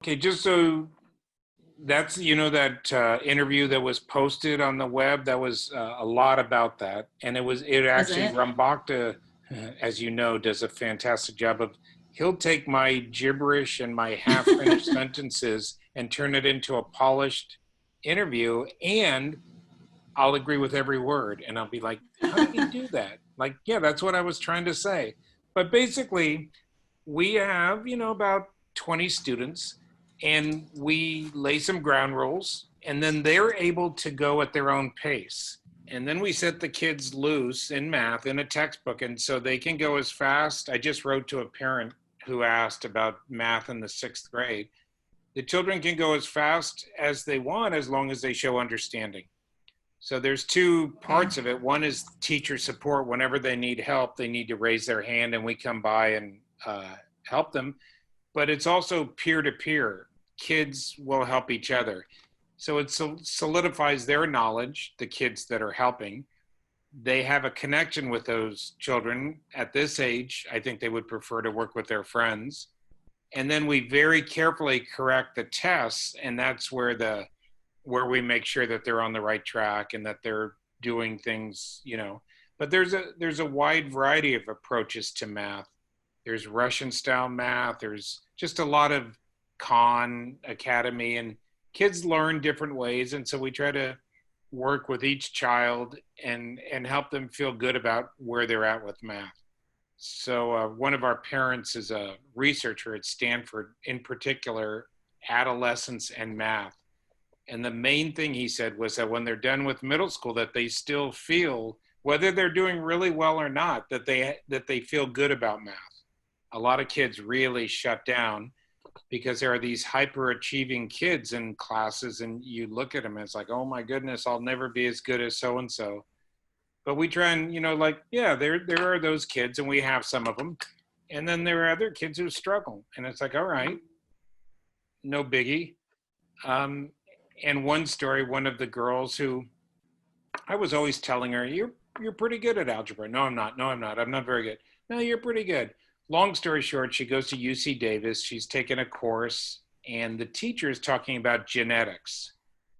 Okay, just so that's, that interview that was posted on the web, that was a lot about that. And it Was actually, it? Rambakta, as you know, does a fantastic job of, he'll take my gibberish and my half-finished sentences and turn it into a polished interview. And I'll agree with every word. And I'll be like, how did he do that? Like, yeah, that's what I was trying to say. But basically, we have, about 20 students, and we lay some ground rules, and then they're able to go at their own pace. And then we set the kids loose in math in a textbook, and so they can go as fast. I just wrote to a parent who asked about math in the 6th grade. The children can go as fast as they want as long as they show understanding. So there's two parts of it. One is teacher support. Whenever they need help, they need to raise their hand and we come by and help them. But it's also peer-to-peer. Kids will help each other. So it solidifies their knowledge, the kids that are helping. They have a connection with those children. At this age, I think they would prefer to work with their friends. And then we very carefully correct the tests, and that's where we make sure that they're on the right track and that they're doing things, But there's a wide variety of approaches to math. There's Russian style math. There's just a lot of Khan Academy, and kids learn different ways. And so we try to work with each child and help them feel good about where they're at with math. So one of our parents is a researcher at Stanford, in particular, adolescence and math. And the main thing he said was that when they're done with middle school, that they still feel, whether they're doing really well or not, that they feel good about math. A lot of kids really shut down because there are these hyper-achieving kids in classes, and you look at them and it's like, oh my goodness, I'll never be as good as so-and-so. But we try and, there are those kids, and we have some of them. And then there are other kids who struggle. And it's like, all right, no biggie. And one story, one of the girls who I was always telling her, you're pretty good at algebra. No, I'm not. I'm not very good. No, you're pretty good. Long story short, she goes to UC Davis. She's taken a course, and the teacher is talking about genetics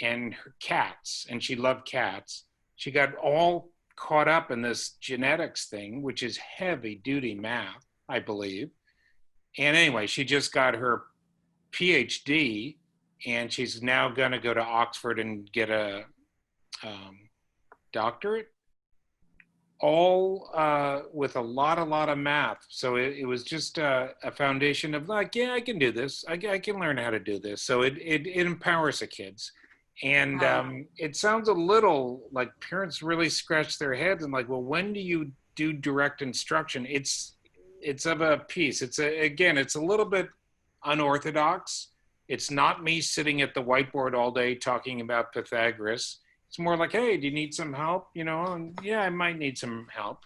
and her cats, and she loved cats. She got all caught up in this genetics thing, which is heavy duty math, I believe. And anyway, she just got her PhD, and she's now going to go to Oxford and get a doctorate, all with a lot of math. So it was just a foundation of like, yeah, I can do this. I can learn how to do this. So it empowers the kids. And it sounds a little like parents really scratch their heads and like, well, when do you do direct instruction? It's of a piece. It's a little bit unorthodox. It's not me sitting at the whiteboard all day talking about Pythagoras. It's more like, hey, do you need some help? And yeah, I might need some help.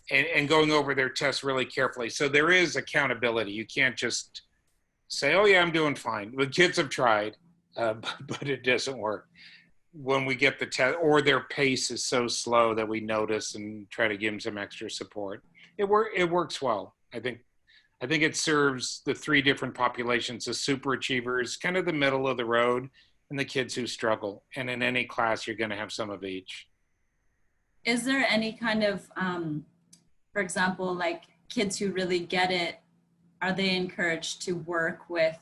And going over their tests really carefully. So there is accountability. You can't just say, oh yeah, I'm doing fine. The kids have tried, but it doesn't work. When we get the test, or their pace is so slow that we notice and try to give them some extra support. It works well. I think it serves the three different populations: the super achievers, kind of the middle of the road, and the kids who struggle. And in any class, you're going to have some of each. Is there any kind of, for example, like kids who really get it, are they encouraged to work with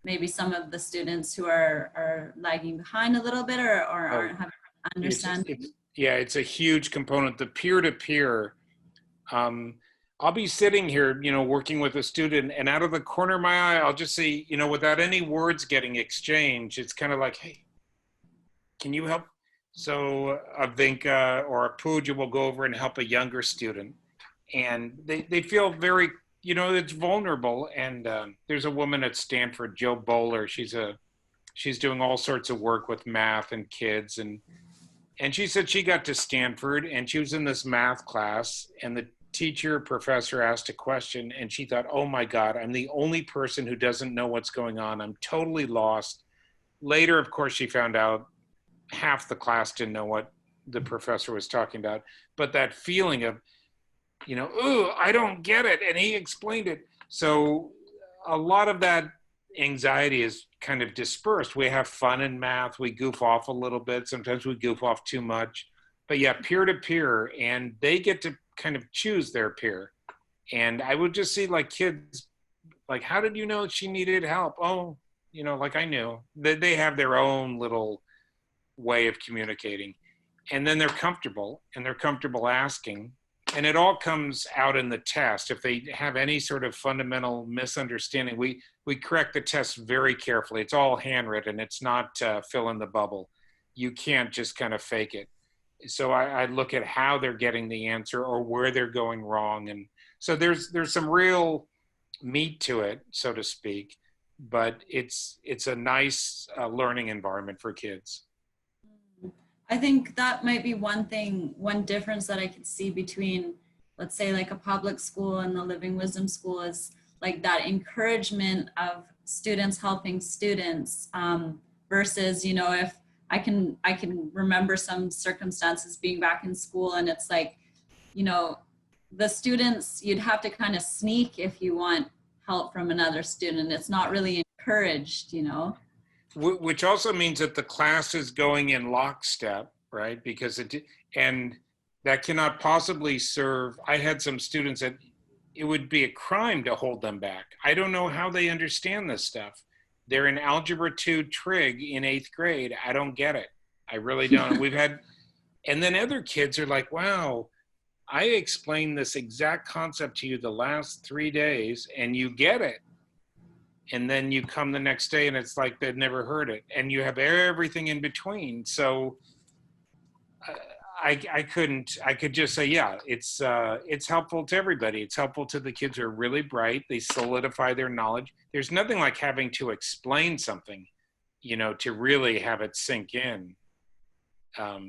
maybe some of the students who are lagging behind a little bit or aren't having understanding? It's a huge component. The peer-to-peer, I'll be sitting here, working with a student, and out of the corner of my eye, I'll just see, without any words getting exchanged, it's kind of like, hey, can you help? So a Vinka or a Pooja will go over and help a younger student. And they feel very, it's vulnerable. And there's a woman at Stanford, Jo Bowler. She's doing all sorts of work with math and kids. And she said she got to Stanford and she was in this math class, and the professor asked a question, and she thought, oh my God, I'm the only person who doesn't know what's going on. I'm totally lost. Later, of course, she found out half the class didn't know what the professor was talking about. But that feeling of, ooh, I don't get it. And he explained it. So a lot of that anxiety is kind of dispersed. We have fun in math. We goof off a little bit. Sometimes we goof off too much. But yeah, peer to peer, and they get to kind of choose their peer. And I would just see like kids, like, how did you know she needed help? Oh, like I knew. They have their own little way of communicating. And then they're comfortable, and they're comfortable asking. And it all comes out in the test. If they have any sort of fundamental misunderstanding, we correct the test very carefully. It's all handwritten. It's not fill in the bubble. You can't just kind of fake it. So I look at how they're getting the answer or where they're going wrong. And so there's some real meat to it, so to speak, but it's a nice learning environment for kids. I think that might be one difference that I could see between, let's say, like a public school and the Living Wisdom School is like that encouragement of students helping students versus, if I can remember some circumstances being back in school, and it's like, the students, you'd have to kind of sneak if you want help from another student. It's not really encouraged, Which also means that the class is going in lockstep, right? Because and that cannot possibly serve. I had some students that it would be a crime to hold them back. I don't know how they understand this stuff. They're in Algebra 2 trig in 8th grade. I don't get it. I really don't. And then other kids are like, wow, I explained this exact concept to you the last 3 days and you get it. And then you come the next day and it's like they've never heard it. And you have everything in between. So I could just say, yeah, it's helpful to everybody. It's helpful to the kids who are really bright. They solidify their knowledge. There's nothing like having to explain something, to really have it sink in.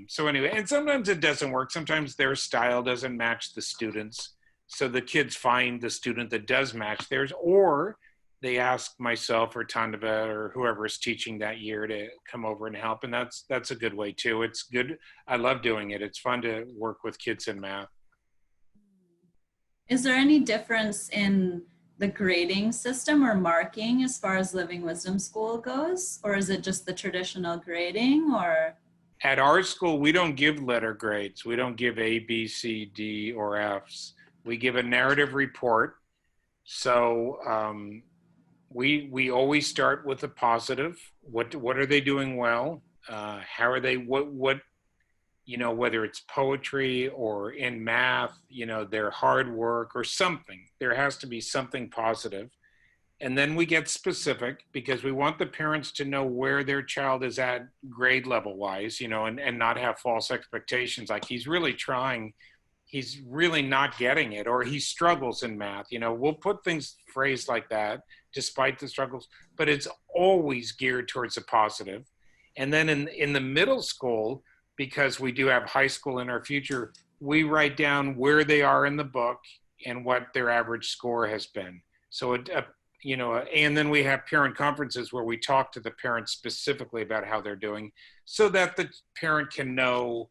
So anyway, and sometimes it doesn't work. Sometimes their style doesn't match the students. So the kids find the student that does match theirs, or they ask myself or Tandava or whoever is teaching that year to come over and help. And that's a good way too. It's good. I love doing it. It's fun to work with kids in math. Is there any difference in the grading system or marking as far as Living Wisdom School goes? Or is it just the traditional grading or? At our school, we don't give letter grades. We don't give A, B, C, D, or Fs. We give a narrative report. So we always start with a positive. What are they doing well? How are they? What whether it's poetry or in math, their hard work or something. There has to be something positive. And then we get specific because we want the parents to know where their child is at grade level wise, and not have false expectations. Like he's really trying, he's really not getting it, or he struggles in math. We'll put things phrased like that despite the struggles, but it's always geared towards a positive. And then in the middle school, because we do have high school in our future, we write down where they are in the book and what their average score has been. So and then we have parent conferences where we talk to the parents specifically about how they're doing so that the parent can know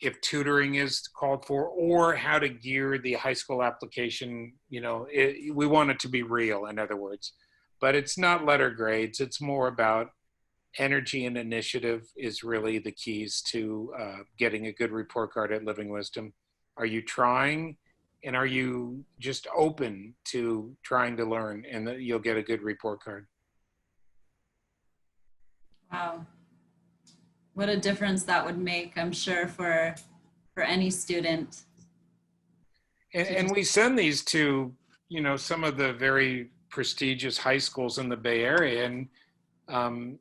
if tutoring is called for or how to gear the high school application. We want it to be real, in other words, but it's not letter grades. It's more about energy and initiative is really the keys to getting a good report card at Living Wisdom. Are you trying? And are you just open to trying to learn, and that you'll get a good report card? Wow. What a difference that would make, I'm sure, for any student. And we send these to, some of the very prestigious high schools in the Bay Area, and I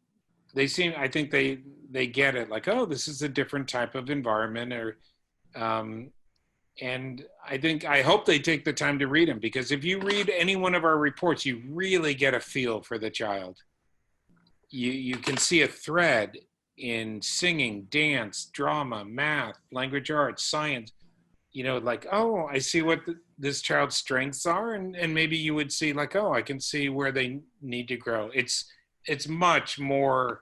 think they get it, like, oh, this is a different type of environment, or and I hope they take the time to read them, because if you read any one of our reports, you really get a feel for the child. You can see a thread in singing, dance, drama, math, language arts, science, like, oh, I see what this child's strengths are. And maybe you would see like, oh, I can see where they need to grow. It's much more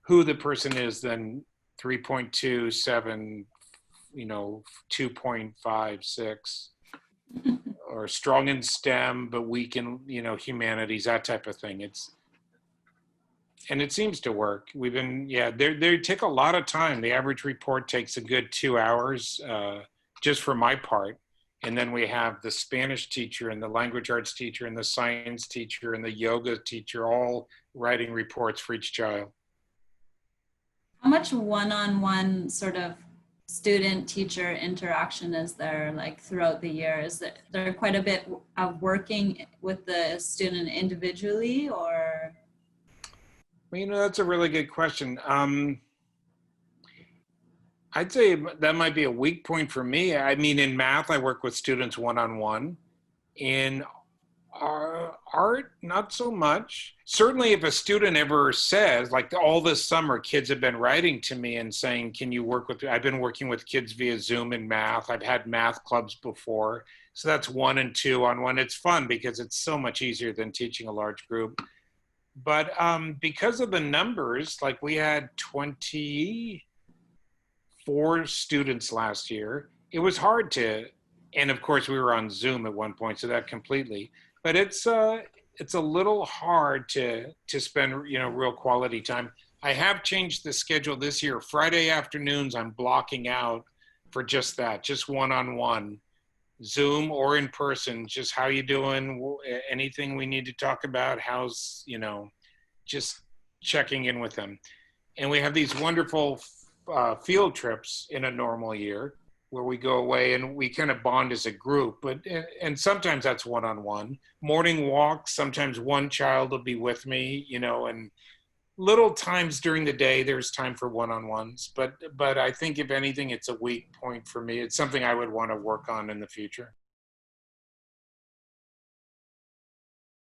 who the person is than 3.27, 2.56, or strong in STEM, but weak in, humanities, that type of thing. And it seems to work. We've been, yeah, they take a lot of time. The average report takes a good 2 hours, just for my part. And then we have the Spanish teacher and the language arts teacher and the science teacher and the yoga teacher all writing reports for each child. How much one-on-one sort of student-teacher interaction is there like throughout the year? Is there quite a bit of working with the student individually, or? Well, that's a really good question. I'd say that might be a weak point for me. I mean, in math, I work with students one-on-one. In art, not so much. Certainly if a student ever says, like all this summer, kids have been writing to me and saying, can you work with, I've been working with kids via Zoom in math. I've had math clubs before. So that's 1 and 2-on-1. It's fun because it's so much easier than teaching a large group. But because of the numbers, like we had 24 students last year, it was hard to, and of course we were on Zoom at one point, so that completely, but it's a little hard to spend, real quality time. I have changed the schedule this year. Friday afternoons I'm blocking out for just that, just one-on-one, Zoom or in person, just how you doing, anything we need to talk about, how's, just checking in with them. And we have these wonderful field trips in a normal year where we go away and we kind of bond as a group, and sometimes that's one-on-one. Morning walks, sometimes one child will be with me, and little times during the day there's time for one-on-ones, but I think if anything it's a weak point for me. It's something I would want to work on in the future.